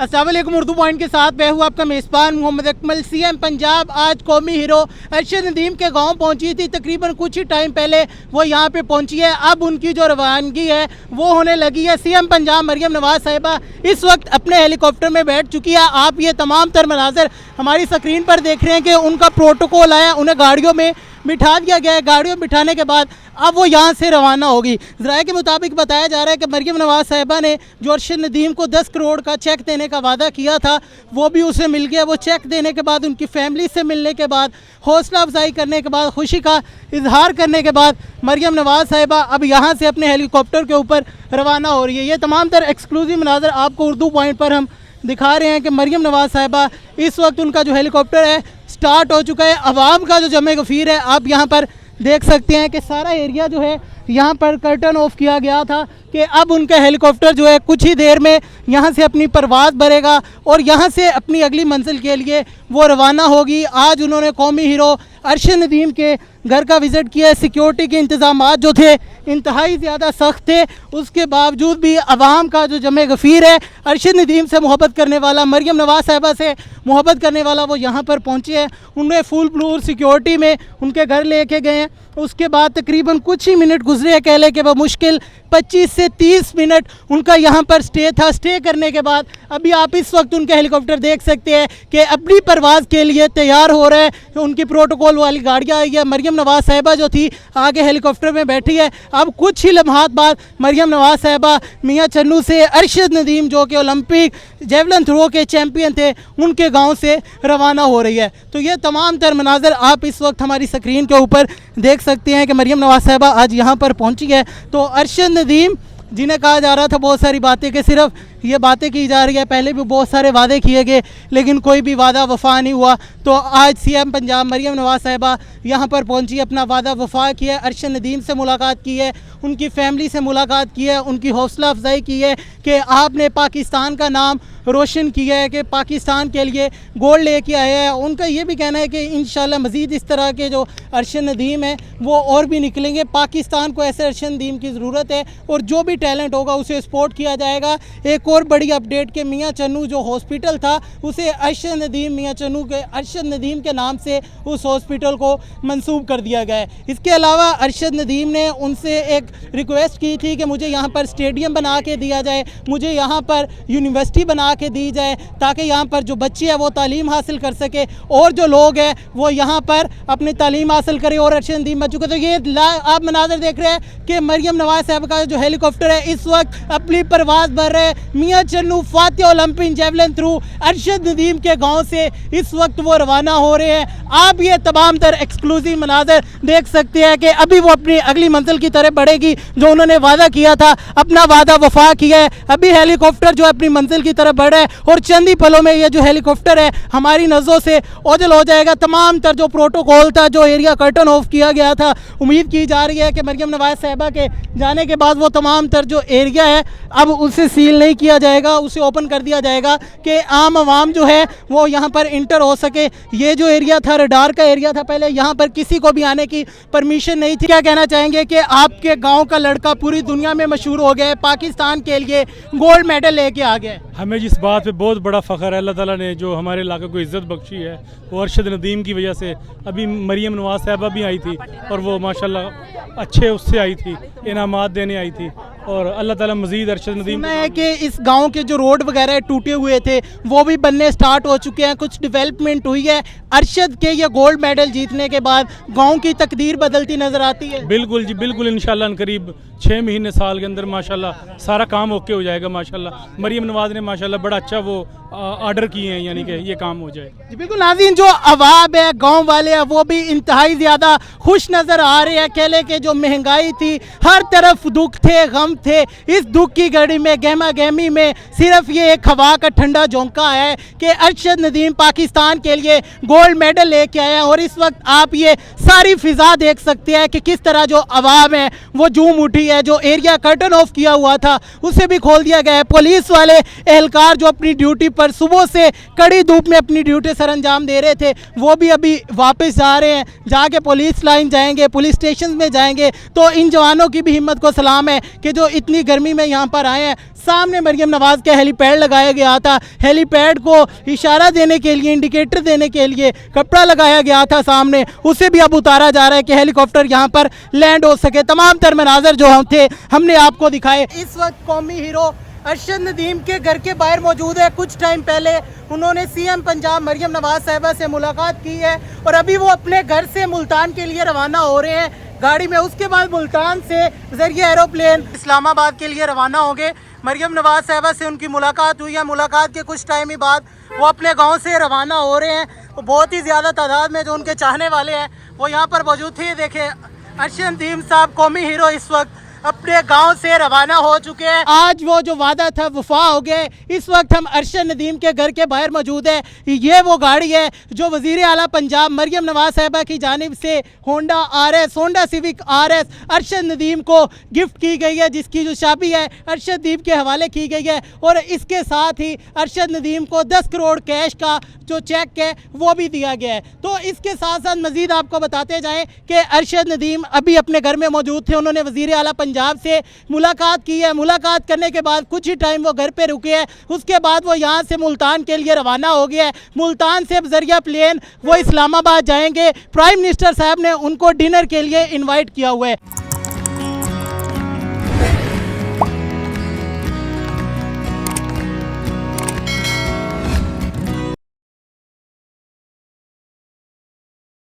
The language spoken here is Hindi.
अस्सलाम वालेकुम। उर्दू पॉइंट के साथ मैं हूँ आपका मेज़बान मोहम्मद अकमल। सीएम पंजाब आज कौमी हीरो अरशद नदीम के गांव पहुंची थी। तकरीबन कुछ ही टाइम पहले वो यहां पे पहुंची है। अब उनकी जो रवानगी है वो होने लगी है। सीएम पंजाब मरियम नवाज साहिबा इस वक्त अपने हेलीकॉप्टर में बैठ चुकी है। आप ये तमाम तर मनाज़र हमारी स्क्रीन पर देख रहे हैं कि उनका प्रोटोकॉल आया, उन्हें गाड़ियों में बिठा दिया गया है। गाड़ियों में बिठाने के बाद अब वो यहाँ से रवाना होगी। ज़राए के मुताबिक बताया जा रहा है कि मरियम नवाज साहिबा ने जो अरशद नदीम को 10 करोड़ का चेक देने का वादा किया था वो भी उसे मिल गया। वो चेक देने के बाद, उनकी फैमिली से मिलने के बाद, हौसला अफजाई करने के बाद, खुशी का इजहार करने के बाद मरियम नवाज साहिबा अब यहाँ से अपने हेलीकॉप्टर के ऊपर रवाना हो रही है। ये तमाम तर एक्सक्लूसिव मनाज़र आपको उर्दू पॉइंट पर हम दिखा रहे हैं कि मरियम नवाज साहिबा इस वक्त उनका जो हेलीकॉप्टर है स्टार्ट हो चुका है। अवाम का जो जमे गफ़ीर है आप यहाँ पर देख सकते हैं कि सारा एरिया जो है यहाँ पर कर्टन ऑफ किया गया था कि अब उनका हेलीकॉप्टर जो है कुछ ही देर में यहाँ से अपनी परवाज़ भरेगा और यहाँ से अपनी अगली मंजिल के लिए वो रवाना होगी। आज उन्होंने कौमी हीरो अरशद नदीम के घर का विज़िट किया। सिक्योरिटी के इंतज़ामात जो थे इंतहाई ज़्यादा सख्त थे, उसके बावजूद भी अवाम का जो जमे गफ़ीर है, अरशद नदीम से मोहब्बत करने वाला, मरियम नवाज साहिबा से मोहब्बत करने वाला, वो यहाँ पर पहुँचे हैं। उन्हें फुल प्रूफ सिक्योरिटी में उनके घर लेके गए हैं। उसके बाद तकरीबन कुछ ही मिनट गुजरे, कह लें कि मुश्किल 25 से 30 मिनट उनका यहाँ पर स्टे था। स्टे करने के बाद अभी आप इस वक्त उनके हेलीकॉप्टर देख सकते हैं कि अपनी परवाज़ के लिए तैयार हो रहे हैं। उनकी प्रोटोकॉल वाली गाड़ियाँ आई है। मरियम नवाज साहिबा जो थी आगे हेलीकॉप्टर में बैठी है। अब कुछ ही लम्हात बाद मरियम नवाज साहिबा मियाँ चन्नू से अरशद नदीम जो कि ओलंपिक जेवलिन थ्रो के चैम्पियन थे उनके गाँव से रवाना हो रही है। तो ये तमाम तर मनाज़र आप इस वक्त हमारी स्क्रीन के ऊपर देख सकते हैं कि मरियम नवाज साहिबा आज यहाँ पर पहुँची है। तो अरशद नदीम जिन्हें कहा जा रहा था बहुत सारी बातें कि सिर्फ ये बातें की जा रही है, पहले भी बहुत सारे वादे किए गए लेकिन कोई भी वादा वफा नहीं हुआ। तो आज सीएम पंजाब मरियम नवाज साहिबा यहाँ पर पहुँची, अपना वादा वफा किया, अरशद नदीम से मुलाकात की है, उनकी फैमिली से मुलाकात की है, उनकी हौसला अफजाई की है कि आपने पाकिस्तान का नाम रोशन किया है, कि पाकिस्तान के लिए गोल्ड लेके आया है। उनका ये भी कहना है कि इंशाल्लाह मज़ीद इस तरह के जो अरशद नदीम है वो और भी निकलेंगे। पाकिस्तान को ऐसे अरशद नदीम की ज़रूरत है और जो भी टैलेंट होगा उसे सपोर्ट किया जाएगा। एक और बड़ी अपडेट के मियाँ चन्नू जो हॉस्पिटल था उसे अरशद नदीम मियाँ चन्नू के अरशद नदीम के नाम से उस हॉस्पिटल को मंसूब कर दिया गया है। इसके अलावा अरशद नदीम ने उनसे एक रिक्वेस्ट की थी कि मुझे यहाँ पर स्टेडियम बना के दिया जाए, मुझे यहाँ पर यूनिवर्सिटी बना के दी जाए ताकि यहाँ पर जो बच्चे हैं वो तालीम हासिल कर सके और जो लोग हैं वो यहाँ पर अपनी तालीम हासिल करें। और अरशद नदीम बन चुके। तो ये आप मनाज़र देख रहे हैं कि मरियम नवाज साहब का जो हेलीकॉप्टर है इस वक्त अपनी परवाज़ भर रहे हैं। मियाँ चन्नू फातिह Olympic javelin throw Arshad Nadeem के गाँव से इस वक्त वो रवाना हो रहे हैं। आप ये तमाम तर एक्सक्लूसिव मनाज़र देख सकते हैं कि अभी वो अपनी अगली मंजिल की तरफ बढ़ेगी। जो उन्होंने वादा किया था, अपना वादा वफा किया है। अभी हेलीकॉप्टर जो अपनी मंजिल की तरफ बढ़ रहा है और चंद ही पलों में ये जो हेलीकॉप्टर है हमारी नज़रों से ओझल हो जाएगा। तमाम तर जो प्रोटोकॉल था, जो एरिया कर्टन ऑफ किया गया था, उम्मीद की जा रही है कि मरियम नवाज साहिबा के जाने के बाद वो तमाम तर जो एरिया है अब उसे सील नहीं किया जाएगा, उसे ओपन कर दिया जाएगा कि आम आवाम जो है वो यहाँ पर इंटर हो सके। ये जो एरिया था रडार का एरिया था, पहले यहाँ पर किसी को भी आने की परमिशन नहीं थी। क्या कहना चाहेंगे कि आपके गाँव का लड़का पूरी दुनिया में मशहूर हो गया है, पाकिस्तान के लिए गोल्ड मेडल लेके आ गया? हमें जिस बात पे बहुत बड़ा फ़ख्र है, अल्लाह ताला ने जो हमारे इलाके को इज़्ज़त बख्शी है वो अरशद नदीम की वजह से। अभी मरियम नवाज साहिबा भी आई थी और वो माशाल्लाह अच्छे उससे आई थी, इनामात देने आई थी और अल्लाह ताला मज़ीद अरशद नदीम है कि इस गांव के जो रोड वगैरह टूटे हुए थे वो भी बनने स्टार्ट हो चुके हैं, कुछ डेवलपमेंट हुई है। अरशद के ये गोल्ड मेडल जीतने के बाद गांव की तकदीर बदलती नज़र आती है। बिल्कुल जी, बिल्कुल इंशाल्लाह करीब 6 महीने साल के अंदर माशाल्लाह सारा काम ओके हो जाएगा। माशाल्लाह मरियम नवाज ने माशाल्लाह बड़ा अच्छा वो ऑर्डर किए हैं, यानी कि ये काम हो जाए। जी बिल्कुल नाज़रीन, जो अवाब है, गांव वाले हैं, वो भी इंतहाई ज़्यादा खुश नज़र आ रहे हैं। कह लें कि जो महंगाई थी, हर तरफ दुख थे, गम थे, इस दुख की घड़ी में, गहमा गहमी में सिर्फ ये एक हवा का ठंडा झोंका है कि अरशद नदीम पाकिस्तान के लिए गोल्ड मेडल लेके आए हैं। और इस वक्त आप ये सारी फिजा देख सकते हैं कि किस तरह जो अवाम है वो झूम उठी है। जो एरिया कर्टन ऑफ किया हुआ था उसे भी खोल दिया गया है। पुलिस वाले एहलकार जो अपनी ड्यूटी पर सुबह से कड़ी धूप में अपनी ड्यूटी सर अंजाम दे रहे थे वो भी अभी वापस जा रहे हैं, जाके पुलिस लाइन जाएंगे, पुलिस स्टेशन में जाएंगे। तो इन जवानों की भी हिम्मत को सलाम है कि जो जो इतनी गर्मी में यहाँ पर आए हैं, सामने मरियम नवाज का हेलीपैड लगाया गया था। हेलीपैड को इशारा देने के लिए, इंडिकेटर देने के लिए कपड़ा लगाया गया था सामने, उसे भी अब उतारा जा रहा है कि हेलीकॉप्टर यहाँ पर लैंड हो सके। तमाम तर मनाजर जो हम थे हमने आपको दिखाए। इस वक्त कौमी हीरो अरशद नदीम के घर के बाहर मौजूद है। कुछ टाइम पहले उन्होंने सीएम पंजाब मरियम नवाज साहिबा से मुलाकात की है और अभी वो अपने घर से मुल्तान के लिए रवाना हो रहे हैं गाड़ी में। उसके बाद मुल्तान से जरिए एरोप्लेन इस्लामाबाद के लिए रवाना होंगे। मरियम नवाज साहिबा से उनकी मुलाकात हुई है। मुलाकात के कुछ टाइम ही बाद वो अपने गांव से रवाना हो रहे हैं। बहुत ही ज़्यादा तादाद में जो उनके चाहने वाले हैं वो यहाँ पर मौजूद थे। देखें, अरशद नदीम साहब कौमी हीरो इस वक्त अपने गांव से रवाना हो चुके हैं। आज वो जो वादा था वफा हो गए। इस वक्त हम अरशद नदीम के घर के बाहर मौजूद है। ये वो गाड़ी है जो वज़ीर आला पंजाब मरियम नवाज साहिबा की जानिब से Honda civic RS Arshad Nadeem को गिफ्ट की गई है, जिसकी जो चाबी है अरशद नदीम के हवाले की गई है। और इसके साथ ही अरशद नदीम को 10 करोड़ कैश का जो चेक है वो भी दिया गया है। तो इसके साथ साथ मज़ीद आपको बताते जाएँ कि अरशद नदीम अभी अपने घर में मौजूद थे। उन्होंने वज़ीर आला पंजाब से मुलाकात की है। मुलाकात करने के बाद कुछ ही टाइम वो घर पे रुके हैं। उसके बाद वो यहाँ से मुल्तान के लिए रवाना हो गया है। मुल्तान से बजरिया प्लेन वो इस्लामाबाद जाएंगे। प्राइम मिनिस्टर साहब ने उनको डिनर के लिए इनवाइट किया हुआ है।